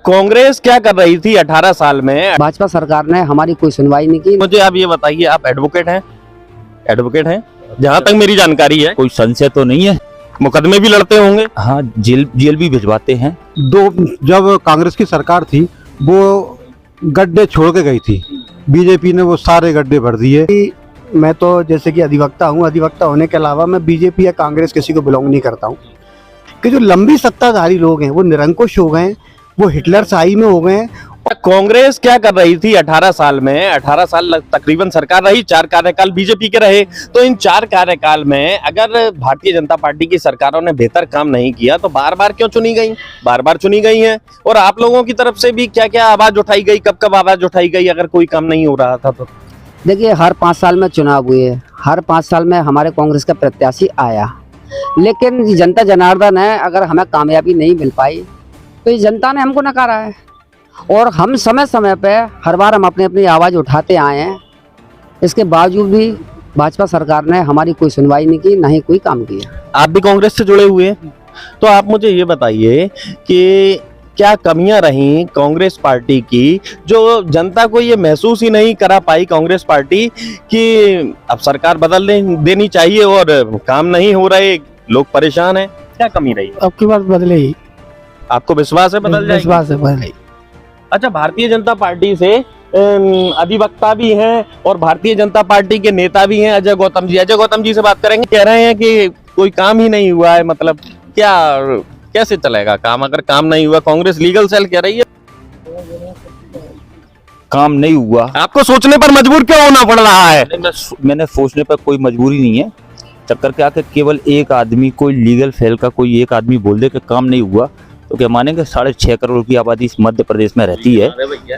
कांग्रेस क्या कर रही थी 18 साल में? भाजपा सरकार ने हमारी कोई सुनवाई नहीं की। मुझे आप ये बताइए, आप एडवोकेट हैं? एडवोकेट हैं जहां तक मेरी जानकारी है। कोई संशय तो नहीं है। मुकदमे भी लड़ते होंगे? हाँ, जेल भी भिजवाते हैं। जब कांग्रेस की सरकार थी वो गड्ढे छोड़ के गई थी, बीजेपी ने वो सारे गड्ढे भर दिए। मैं तो जैसे कि अधिवक्ता हूँ, अधिवक्ता होने के अलावा मैं बीजेपी या कांग्रेस किसी को बिलोंग नहीं करता हूँ कि जो लंबी सत्ताधारी लोग हैं वो निरंकुश हो गए, वो हिटलर शाही में हो गए। कांग्रेस क्या कर रही थी 18 साल में? 18 साल तकरीबन सरकार रही, 4 कार्यकाल बीजेपी के रहे। तो इन 4 कार्यकाल में अगर भारतीय जनता पार्टी की सरकारों ने बेहतर काम नहीं किया तो बार बार क्यों चुनी गई? बार बार चुनी गई हैं। और आप लोगों की तरफ से भी क्या क्या आवाज उठाई गई, कब कब आवाज उठाई गई अगर कोई काम नहीं हो रहा था तो? देखिए, हर 5 साल में चुनाव हुए, हर 5 साल में हमारे कांग्रेस का प्रत्याशी आया, लेकिन जनता जनार्दन है, अगर हमें कामयाबी नहीं मिल पाई तो ये जनता ने हमको नकारा है। और हम समय समय पे हर बार हम अपनी अपनी आवाज़ उठाते आए हैं, इसके बावजूद भी भाजपा सरकार ने हमारी कोई सुनवाई नहीं की, ना ही कोई काम किया। आप भी कांग्रेस से जुड़े हुए हैं, तो आप मुझे ये बताइए कि क्या कमियां रहीं कांग्रेस पार्टी की जो जनता को ये महसूस ही नहीं करा पाई कांग्रेस पार्टी कि अब सरकार बदल देनी चाहिए और काम नहीं हो रहे, लोग परेशान हैं? क्या कमी रही? अब की बात बदले ही, आपको विश्वास है बदल जाएगी? विश्वास है बदले। अच्छा, भारतीय जनता पार्टी से अधिवक्ता भी हैं और भारतीय जनता पार्टी के नेता भी हैं अजय गौतम जी। अजय गौतम जी से बात करेंगे। कह रहे हैं कि कोई काम ही नहीं हुआ है, मतलब क्या, कैसे चलेगा काम अगर काम नहीं हुआ? कांग्रेस लीगल सेल कह रही है काम नहीं हुआ। आपको सोचने पर मजबूर क्यों होना पड़ रहा है? मैंने सोचने पर कोई मजबूरी नहीं है। चक्कर क्या कि केवल एक आदमी, कोई लीगल फेल का कोई एक आदमी बोल दे कि काम नहीं हुआ तो क्या मानेंगे? 6.5 करोड़ की आबादी इस मध्य प्रदेश में रहती है।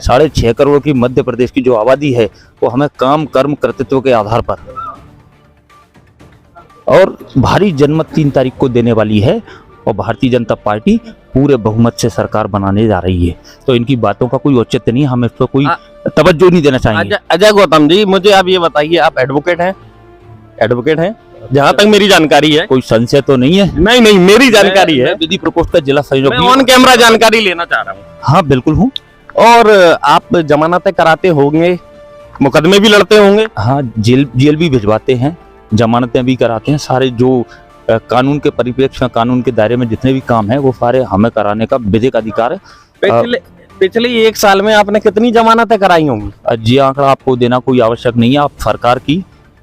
6.5 करोड़ की मध्य प्रदेश की जो आबादी है वो हमें काम कर्म कर्तृत्व के आधार पर और भारी जनमत 3 तारीख को देने वाली है और भारतीय जनता पार्टी पूरे बहुमत से सरकार बनाने जा रही है। तो इनकी बातों का कोई औचित्य नहीं, हम इस पर कोई तवज्जो नहीं देना चाहेंगे। अजय गौतम जी, मुझे आप ये बताइए, आप एडवोकेट हैं? एडवोकेट हैं जहां तक मेरी जानकारी है। कोई संशय तो नहीं है। नहीं, मेरी जानकारी है। विधि प्रकोष्ठ का जिला संयोजक मैं ऑन कैमरा जानकारी लेना चाह रहा हूँ। हाँ बिल्कुल हूँ। और आप जमानतें कराते होंगे, मुकदमे भी लड़ते होंगे? हाँ, जेल भी भिजवाते हैं, जमानतें भी कराते हैं। सारे जो कानून के परिप्रेक्ष्य में, कानून के दायरे में जितने भी काम है वो सारे हमें कराने का विधिक अधिकार है। पिछले 1 साल में आपने कितनी जमानतें कराई होंगी? जी आंकड़ा आपको देना कोई आवश्यक नहीं है। आप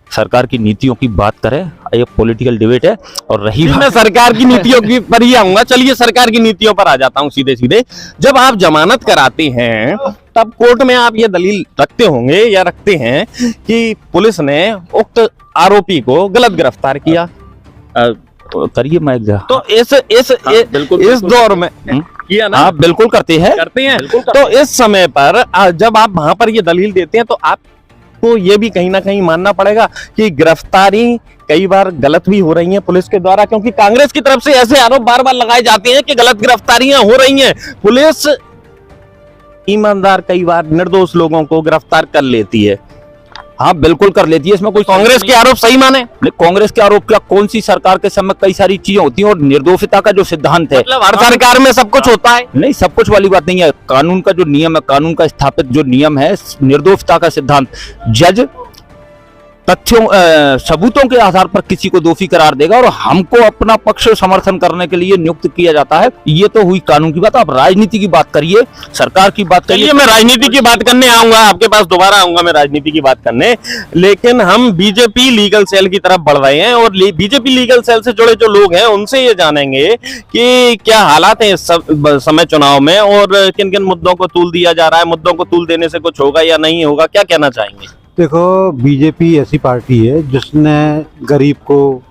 सरकार की नीतियों की बात करें, ये पॉलिटिकल डिबेट है। और रही मैं सरकार की नीतियों की पर ही आऊंगा। चलिए सरकार की नीतियों पर आ जाता हूं सीधे। जब आप जमानत कराते हैं तब कोर्ट में आप ये दलील रखते होंगे या रखते हैं कि पुलिस ने उक्त आरोपी को गलत गिरफ्तार किया। करिए मैं तो इस दौर में किया ना? आप बिल्कुल करते हैं। तो इस समय पर जब आप वहां पर ये दलील देते हैं तो आपको ये भी कहीं ना कहीं मानना पड़ेगा कि गिरफ्तारी कई बार गलत भी हो रही है पुलिस के द्वारा, क्योंकि कांग्रेस की तरफ से ऐसे आरोप बार बार लगाए जाते हैं कि गलत गिरफ्तारियां हो रही हैं। पुलिस ईमानदार कई बार निर्दोष लोगों को गिरफ्तार कर लेती है। हाँ बिल्कुल कर लेती है, इसमें कोई कांग्रेस के आरोप सही माने? नहीं, कांग्रेस के आरोप क्या, कौन सी सरकार के समय कई सारी चीजें होती हैं और निर्दोषिता का जो सिद्धांत है, मतलब हर सरकार में सब कुछ होता है? नहीं, सब कुछ वाली बात नहीं है। कानून का जो नियम है, कानून का स्थापित जो नियम है, निर्दोषिता का सिद्धांत, जज तथ्यों सबूतों के आधार पर किसी को दोषी करार देगा और हमको अपना पक्ष समर्थन करने के लिए नियुक्त किया जाता है। ये तो हुई कानून की बात। आप राजनीति की बात करिए, सरकार की बात करिए। मैं राजनीति की बात करने आऊंगा, आपके पास दोबारा आऊंगा मैं राजनीति की बात करने, लेकिन हम बीजेपी लीगल सेल की तरफ बढ़ रहे हैं और बीजेपी लीगल सेल से जुड़े जो लोग हैं उनसे ये जानेंगे कि क्या हालात है इस समय चुनाव में और किन किन मुद्दों को तूल दिया जा रहा है, मुद्दों को तूल देने से कुछ होगा या नहीं होगा, क्या कहना चाहेंगे? देखो, बीजेपी ऐसी पार्टी है जिसने गरीब को,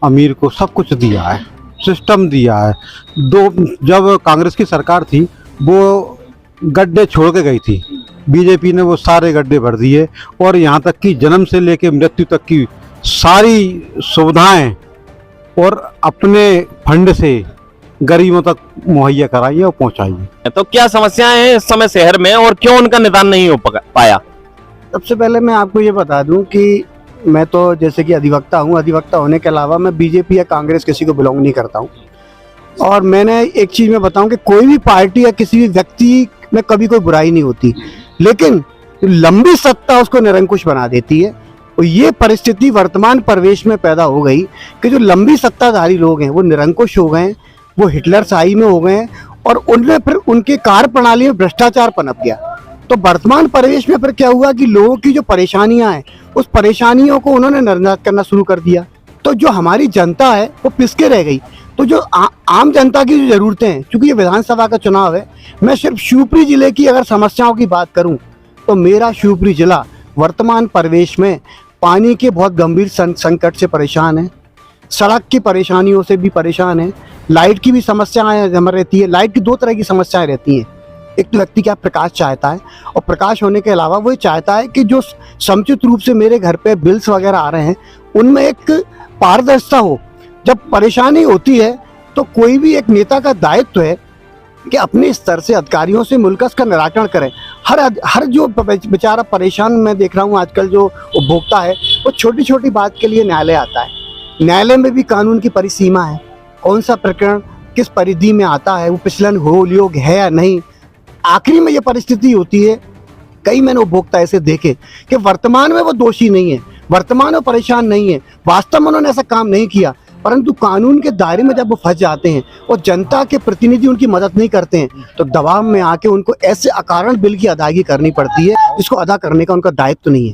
अमीर को सब कुछ दिया है, सिस्टम दिया है। जब कांग्रेस की सरकार थी वो गड्ढे छोड़ के गई थी, बीजेपी ने वो सारे गड्ढे भर दिए और यहाँ तक कि जन्म से लेकर मृत्यु तक की सारी सुविधाएं और अपने फंड से गरीबों तक मुहैया कराई और पहुँचाई है। तो क्या समस्याएं हैं इस समय शहर में और क्यों उनका निदान नहीं हो पाया? सबसे पहले मैं आपको ये बता दूं कि मैं तो जैसे कि अधिवक्ता हूँ, अधिवक्ता होने के अलावा मैं बीजेपी या कांग्रेस किसी को बिलोंग नहीं करता हूँ और मैंने एक चीज मैं बताऊं कि कोई भी पार्टी या किसी भी व्यक्ति में कभी कोई बुराई नहीं होती, लेकिन लंबी सत्ता उसको निरंकुश बना देती है। और ये परिस्थिति वर्तमान परिवेश में पैदा हो गई कि जो लंबी सत्ताधारी लोग हैं वो निरंकुश हो गए हैं, वो हिटलरशाही में हो गए हैं, और उनमें फिर उनके कार्य प्रणाली में भ्रष्टाचार पनप गया। तो वर्तमान परिवेश में फिर क्या हुआ कि लोगों की जो परेशानियां हैं उस परेशानियों को उन्होंने नजरअंदाज करना शुरू कर दिया। तो जो हमारी जनता है वो पिसके रह गई। तो जो आम जनता की जो जरूरतें हैं, क्योंकि ये विधानसभा का चुनाव है, मैं सिर्फ शिवपुरी जिले की अगर समस्याओं की बात करूं तो मेरा शिवपुरी जिला वर्तमान परिवेश में पानी के बहुत गंभीर संकट से परेशान है, सड़क की परेशानियों से भी परेशान है, लाइट की भी समस्याएं हमारे रहती है। लाइट की दो तरह की समस्याएं रहती हैं, एक तो व्यक्ति क्या प्रकाश चाहता है, और प्रकाश होने के अलावा वो चाहता है कि जो समुचित रूप से मेरे घर पे बिल्स वगैरह आ रहे हैं उनमें एक पारदर्शिता हो। जब परेशानी होती है तो कोई भी एक नेता का दायित्व है कि अपने स्तर से अधिकारियों से मिलकर उसका निराकरण करें। हर जो बेचारा परेशान मैं देख रहा हूँ आजकल जो उपभोक्ता है वो छोटी छोटी बात के लिए न्यायालय आता है। न्यायालय में भी कानून की परिसीमा है, कौन सा प्रकरण किस परिधि में आता है, वो पिछलन हो योग्य है या नहीं। आखिरी में ये परिस्थिति होती है, कई मैंने उपभोक्ता ऐसे देखे कि वर्तमान में वो दोषी नहीं है, वर्तमान में परेशान नहीं है, वास्तव में उन्होंने ऐसा काम नहीं किया, परंतु कानून के दायरे में जब वो फंस जाते हैं और जनता के प्रतिनिधि उनकी मदद नहीं करते हैं तो दबाव में आके उनको ऐसे अकारण बिल की अदायगी करनी पड़ती है जिसको अदा करने का उनका दायित्व नहीं है।